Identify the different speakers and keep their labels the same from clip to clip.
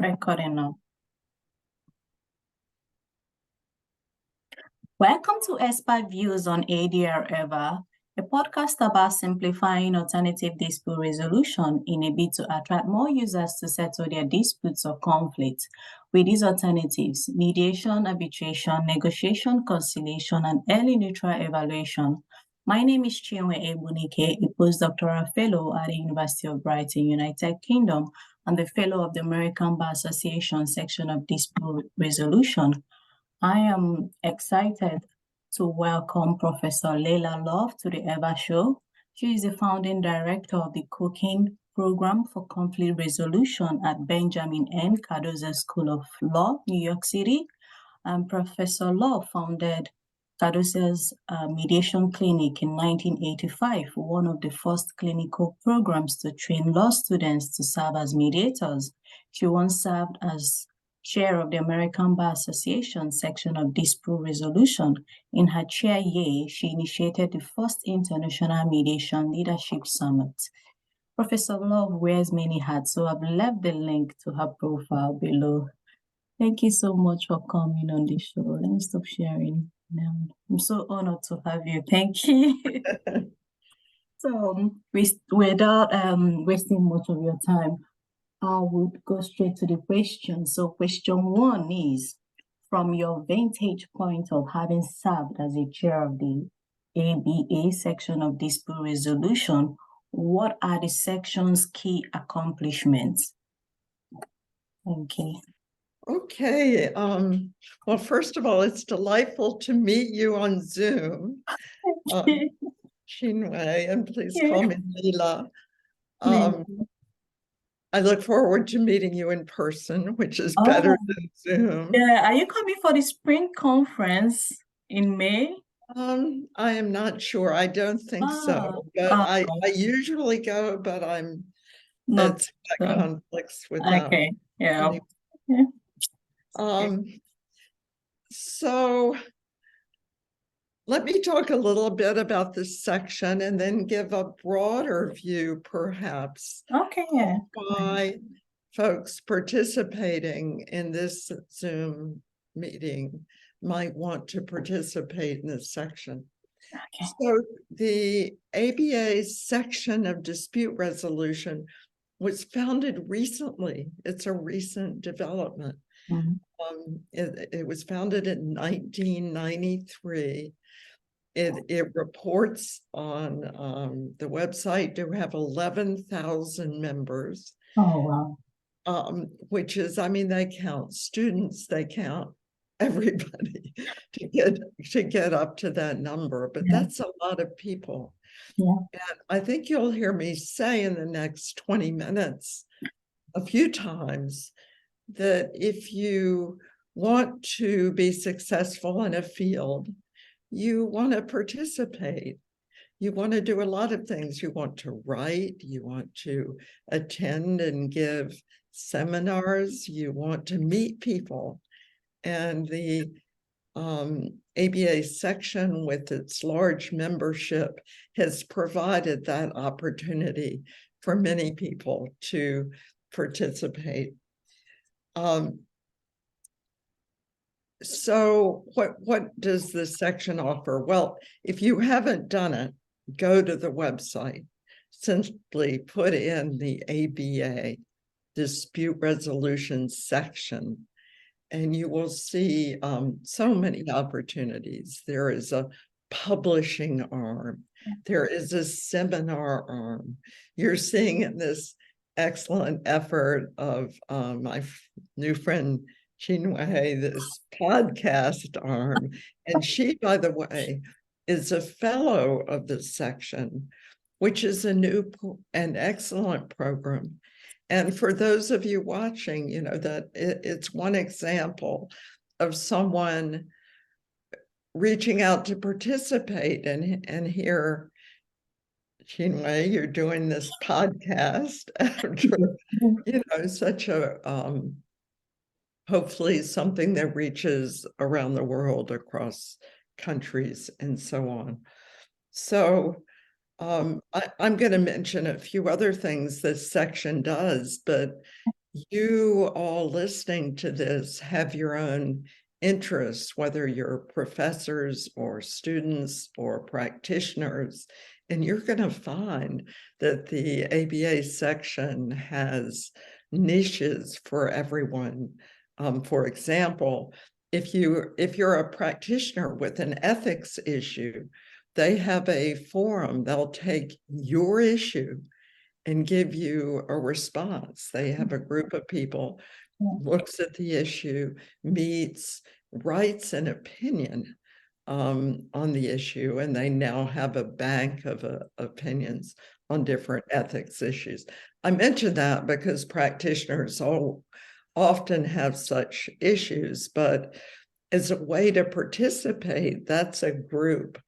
Speaker 1: Recording now. Welcome to Expert Views on ADR Ever, a podcast about simplifying alternative dispute resolution in a bid to attract more users to settle their disputes or conflicts. With these alternatives, mediation, arbitration, negotiation, conciliation, and early neutral evaluation. My name is DrChinweEgbunike, a postdoctoral fellow at the University of Brighton, United Kingdom, and the fellow of the American Bar Association section of dispute resolution. I am excited to welcome Professor Lela Love to the EVA show. She is the founding director of the Kukin Program for Conflict Resolution at Benjamin N. Cardozo School of Law, New York City. And Professor Love founded Cardozo's Mediation Clinic in 1985, one of the first clinical programs to train law students to serve as mediators. She once served as chair of the American Bar Association section of dispute resolution. In her chair year, she initiated the first International Mediation Leadership Summit. Professor Love wears many hats, so I've left the link to her profile below. Thank you so much for coming on the show. Let me stop sharing now. I'm so honored to have you. Thank you. So, without wasting much of your time, I would go straight to the question. So question one is, from your vantage point of having served as a chair of the ABA section of dispute resolution, what are the section's key accomplishments? Thank you.
Speaker 2: Okay. Well, first of all, it's delightful to meet you on Zoom. Chinwe, and please call me Lela. I look forward to meeting you in person, which is better than Zoom.
Speaker 1: Yeah, are you coming for the spring conference in May?
Speaker 2: I am not sure. I don't think so. But I usually go, but I'm not conflicts with that.
Speaker 1: Okay, yeah.
Speaker 2: So let me talk a little bit about this section and then give a broader view, perhaps, why folks participating in this Zoom meeting might want to participate in this section. So the ABA section of dispute resolution was founded recently. It's a recent development. It was founded in 1993. It reports on the website to have 11,000 members.
Speaker 1: Oh,
Speaker 2: wow. Which is, I mean, they count students, they count everybody to get up to that number, but that's a lot of people. And I think you'll hear me say in the next 20 minutes a few times that if you want to be successful in a field, you want to participate. You want to do a lot of things. You want to write, you want to attend and give seminars, you want to meet people. And the ABA section, with its large membership, has provided that opportunity for many people to participate. So what does this section offer? Well, if you haven't done it, go to the website, simply put in the ABA dispute resolution section, and you will see so many opportunities. There is a publishing arm. There is a seminar arm. You're seeing this excellent effort of my new friend, Chinwe, this podcast arm. And she, by the way, is a fellow of this section, which is a new and excellent program. And for those of you watching, you know that it's one example of someone reaching out to participate. And here, Chinwe, you're doing this podcast after, you know, such a, hopefully something that reaches around the world, across countries and so on. So I'm going to mention a few other things this section does, but you all listening to this have your own interests, whether you're professors or students or practitioners, and you're going to find that the ABA section has niches for everyone. For example, if you're a practitioner with an ethics issue, they have a forum. They'll take your issue and give you a response. They have a group of people, looks at the issue, meets, writes an opinion on the issue, and they now have a bank of opinions on different ethics issues. I mention that because practitioners often have such issues, but as a way to participate, that's a group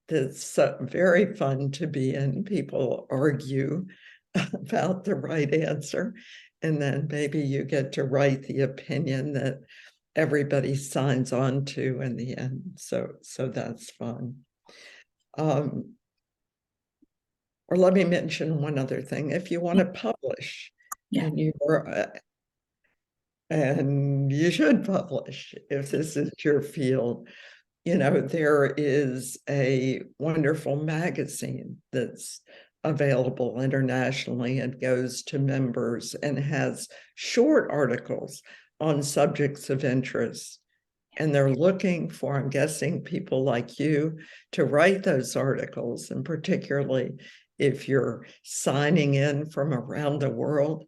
Speaker 2: that's very fun to be in. People argue about the right answer, and then maybe you get to write the opinion that everybody signs on to in the end. So that's fun. Or let me mention one other thing. If you want to publish, and you should publish if this is your field, there is a wonderful magazine that's available internationally and goes to members and has short articles on subjects of interest. And they're looking for, I'm guessing, people like you to write those articles, and particularly if you're signing in from around the world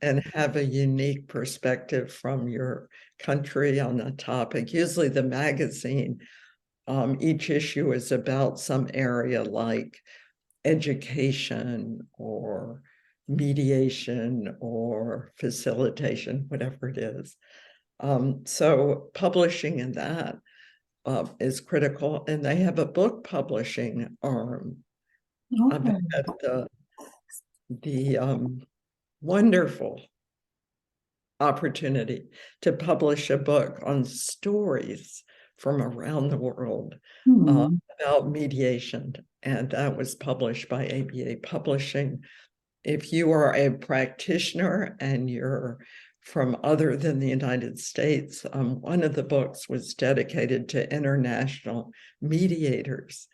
Speaker 2: and have a unique perspective from your country on a topic. Usually the magazine, each issue is about some area like education or mediation or facilitation, whatever it is. So publishing in that is critical. And they have a book publishing arm. I've had the wonderful opportunity to publish a book on stories from around the world about mediation. And that was published by ABA Publishing. If you are a practitioner and you're from other than the United States, one of the books was dedicated to international mediators.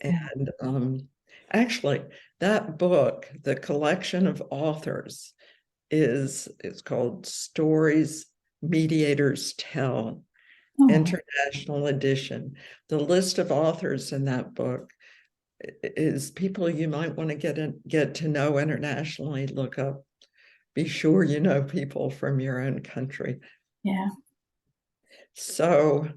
Speaker 2: And actually, that book, the collection of authors, it's called Stories Mediators Tell, International Edition. The list of authors in that book is people you might want to get to know internationally. Look up, be sure you know people from your own country.
Speaker 1: Yeah.
Speaker 2: So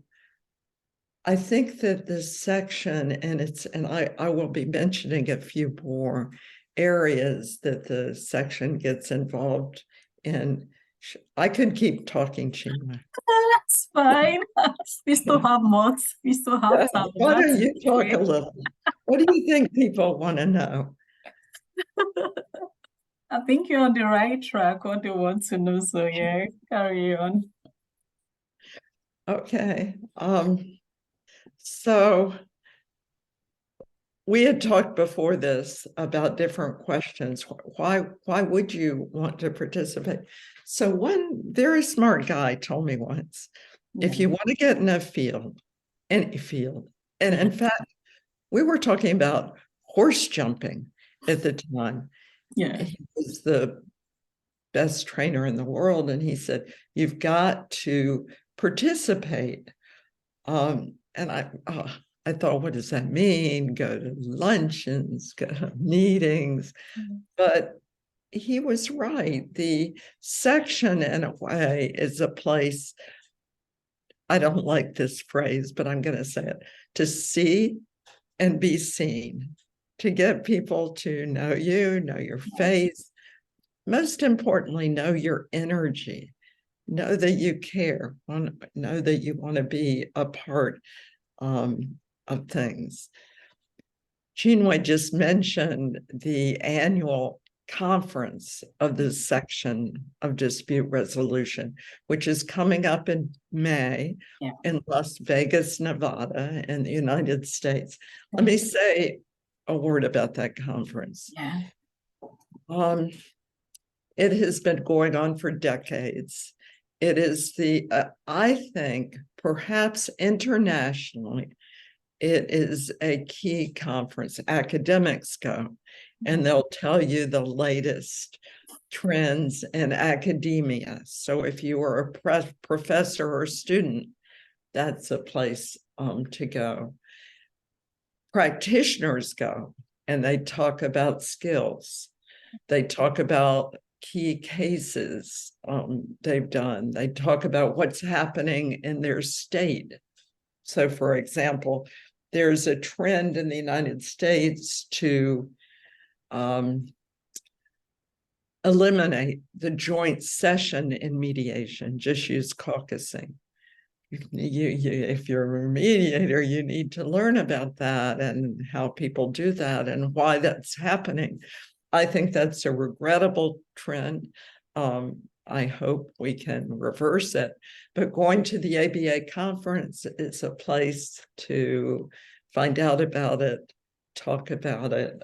Speaker 2: I think that this section, and I will be mentioning a few more areas that the section gets involved in. I could keep talking, Chinwe.
Speaker 1: That's fine. We still have months. We still have time.
Speaker 2: Why don't you talk a little? What do you think people want to know?
Speaker 1: I think you're on the right track. What they want to know, so yeah, carry on.
Speaker 2: Okay. So we had talked before this about different questions. Why would you want to participate? So one very smart guy told me once, if you want to get in a field, any field, and in fact, we were talking about horse jumping at the time.
Speaker 1: Yeah.
Speaker 2: He was the best trainer in the world, and he said, you've got to participate. And I thought, what does that mean? Go to luncheons, go to meetings. But he was right. The section, in a way, is a place, I don't like this phrase, but I'm going to say it, to see and be seen, to get people to know you, know your face. Most importantly, know your energy. Know that you care, know that you want to be a part of things. Chinwe just mentioned the annual conference of this section of dispute resolution, which is coming up in May in Las Vegas, Nevada, in the United States. Let me say a word about that conference. It has been going on for decades. It is I think, perhaps internationally, it is a key conference. Academics go, and they'll tell you the latest trends in academia. So if you are a professor or student, that's a place to go. Practitioners go, and they talk about skills. They talk about key cases they've done. They talk about what's happening in their state. So, for example, there's a trend in the United States to eliminate the joint session in mediation, just use caucusing. If you're a mediator, you need to learn about that and how people do that and why that's happening. I think that's a regrettable trend. I hope we can reverse it. But going to the ABA conference is a place to find out about it, talk about it,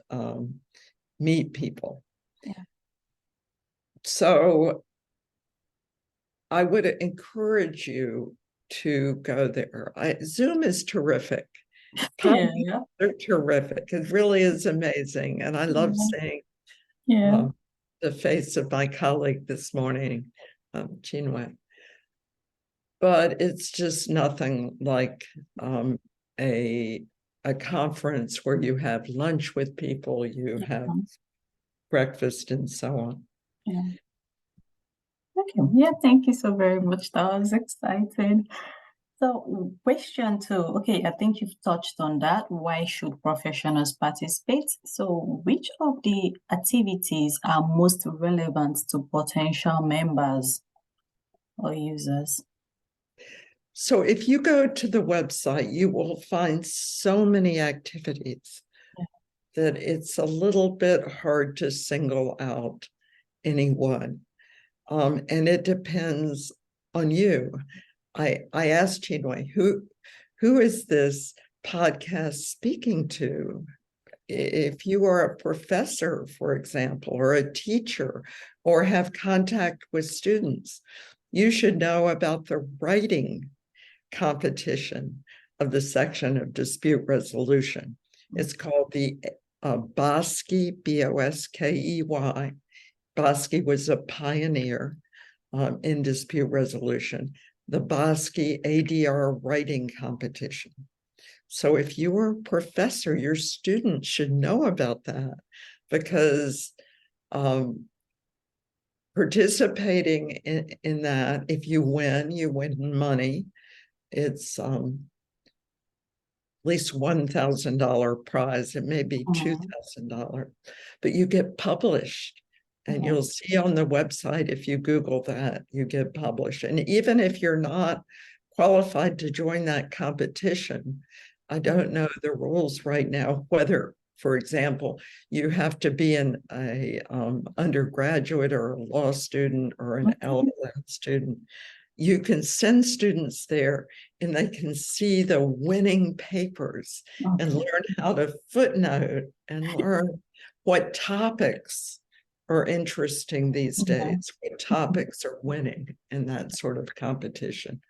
Speaker 2: meet people.
Speaker 1: Yeah.
Speaker 2: So I would encourage you to go there. Zoom is terrific.
Speaker 1: Yeah.
Speaker 2: They're terrific. It really is amazing. And I love seeing the face of my colleague this morning, Chinwe. But it's just nothing like a conference where you have lunch with people, you have breakfast and so on.
Speaker 1: Yeah. Okay. Yeah, thank you so very much. That was exciting. So question 2, okay, I think you've touched on that. Why should professionals participate? So which of the activities are most relevant to potential members or users?
Speaker 2: So if you go to the website, you will find so many activities that it's a little bit hard to single out any one. And it depends on you. I asked Chinwe, who is this podcast speaking to? If you are a professor, for example, or a teacher, or have contact with students, you should know about the writing competition of the section of dispute resolution. It's called the Boskey, B-O-S-K-E-Y. Boskey was a pioneer in dispute resolution, the Boskey ADR writing competition. So if you are a professor, your students should know about that, because participating in that, if you win money. It's at least $1,000 prize. It may be $2,000, but you get published. And you'll see on the website, if you Google that, you get published. And even if you're not qualified to join that competition, I don't know the rules right now, whether, for example, you have to be an undergraduate or a law student or an LLM student. You can send students there and they can see the winning papers and learn how to footnote and learn what topics are interesting these days, what topics are winning in that sort of competition.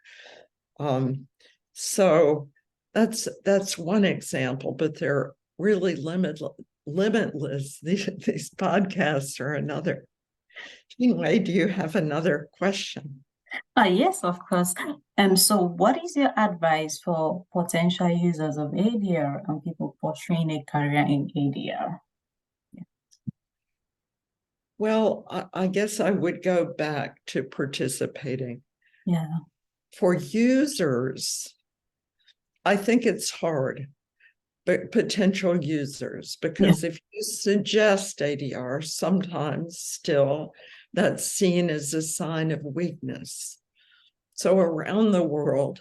Speaker 2: So that's one example, but they're really limitless. These podcasts are another. Anyway, do you have another question?
Speaker 1: Yes, of course. So what is your advice for potential users of ADR and people pursuing a career in ADR?
Speaker 2: Well, I guess I would go back to participating.
Speaker 1: Yeah.
Speaker 2: For users, I think it's hard, but potential users, because if you suggest ADR, sometimes still that's seen as a sign of weakness. So around the world,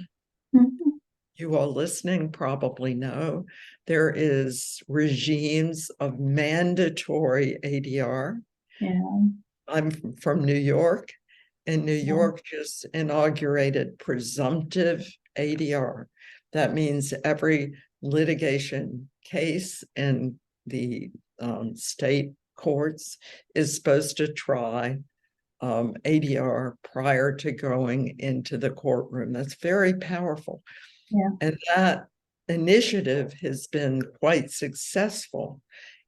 Speaker 2: you all listening probably know, there is regimes of mandatory ADR.
Speaker 1: Yeah.
Speaker 2: I'm from New York, and New York just inaugurated presumptive ADR. That means every litigation case in the state courts is supposed to try ADR prior to going into the courtroom. That's very powerful.
Speaker 1: Yeah.
Speaker 2: And that initiative has been quite successful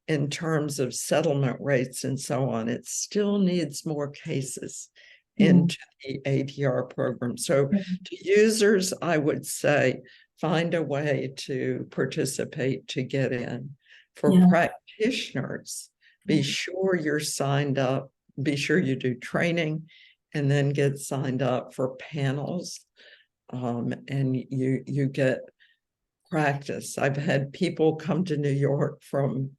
Speaker 2: in terms of settlement rates and so on. It still needs more cases into the ADR program. So to users, I would say, find a way to participate to get in. For practitioners, be sure you're signed up, be sure you do training, and then get signed up for panels. And you get practice. I've had people come to New York from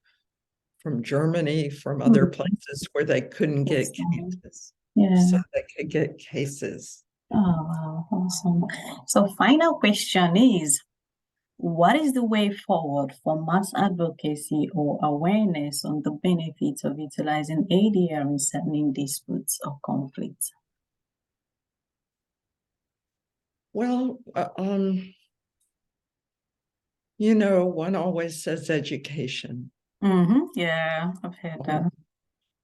Speaker 2: Germany, from other places where they couldn't get cases. So they could get cases.
Speaker 1: Oh, wow, awesome. So final question is, what is the way forward for mass advocacy or awareness on the benefits of utilizing ADR in settling disputes or conflicts?
Speaker 2: Well, you know, one always says education.
Speaker 1: Yeah, I've heard that.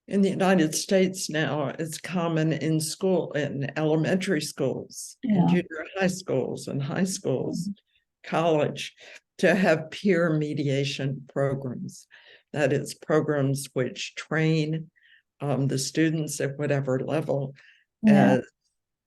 Speaker 2: In the United States now, it's common in school, in elementary schools, and junior high schools, and high schools, college, to have peer mediation programs. That is, programs which train the students at whatever level as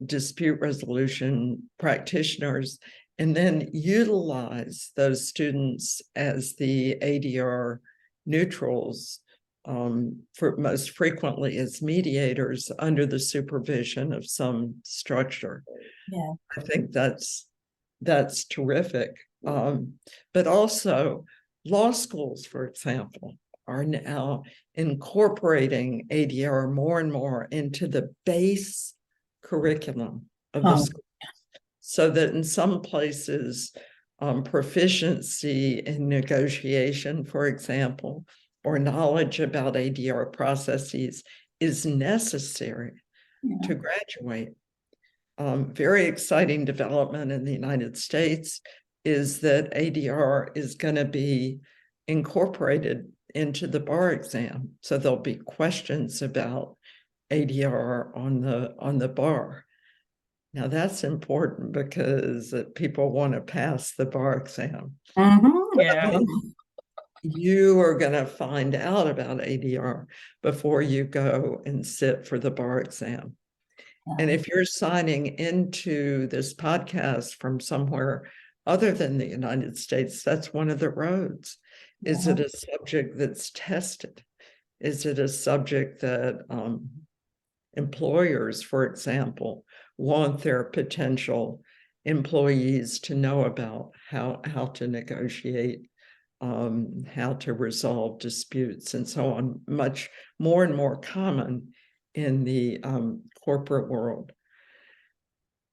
Speaker 2: dispute resolution practitioners, and then utilize those students as the ADR neutrals, for most frequently as mediators under the supervision of some structure. I think that's terrific. But also law schools, for example, are now incorporating ADR more and more into the base curriculum of the school, so that in some places, proficiency in negotiation, for example, or knowledge about ADR processes is necessary to graduate. Very exciting development in the United States is that ADR is going to be incorporated into the bar exam. So there'll be questions about ADR on the bar. Now that's important because people want to pass the bar exam. You are going to find out about ADR before you go and sit for the bar exam. And if you're signing into this podcast from somewhere other than the United States, that's one of the roads. Is it a subject that's tested? Is it a subject that employers, for example, want their potential employees to know about how to negotiate, how to resolve disputes, and so on, much more and more common in the corporate world.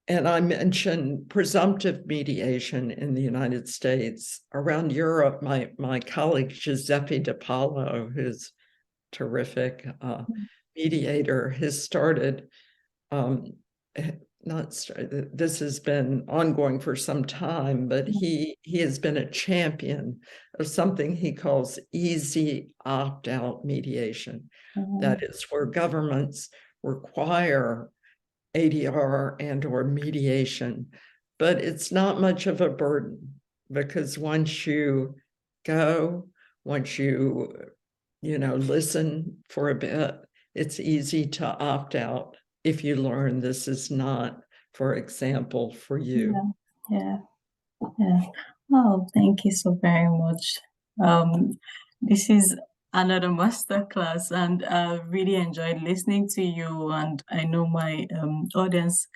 Speaker 2: And I mentioned presumptive mediation in the United States. Around Europe, my colleague Giuseppe DiPaolo, who's terrific mediator, has started, this has been ongoing for some time, but he has been a champion of something he calls easy opt-out mediation. That is where governments require ADR and or mediation, but it's not much of a burden, because once you go, once you listen for a bit, it's easy to opt out if you learn this is not, for example, for you.
Speaker 1: Yeah. Oh, thank you so very much. This is another masterclass, and I really enjoyed listening to you, and I know my audience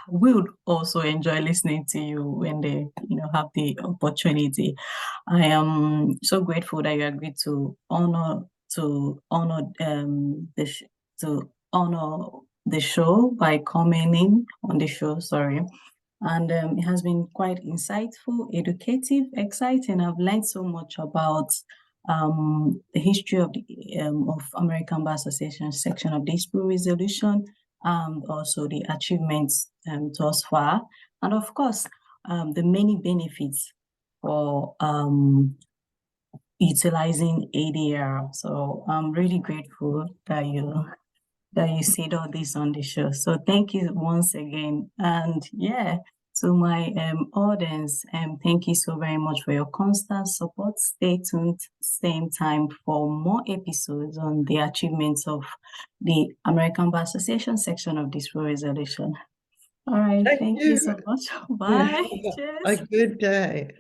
Speaker 1: will also enjoy listening to you when they have the opportunity. I am so grateful that you agreed to honor the show by coming in on the show. Sorry. And it has been quite insightful, educative, exciting. I've learned so much about the history of the of American Bar Association section of dispute resolution, also the achievements thus far, and of course the many benefits for utilizing ADR. So I'm really grateful that you that you said all this on the show. So thank you once again. And yeah, to my audience, thank you so very much for your constant support. Stay tuned, same time for more episodes on the achievements of the American Bar Association section of dispute resolution. All right, thank you so much. Bye.
Speaker 2: Have a
Speaker 1: Cheers.
Speaker 2: good day.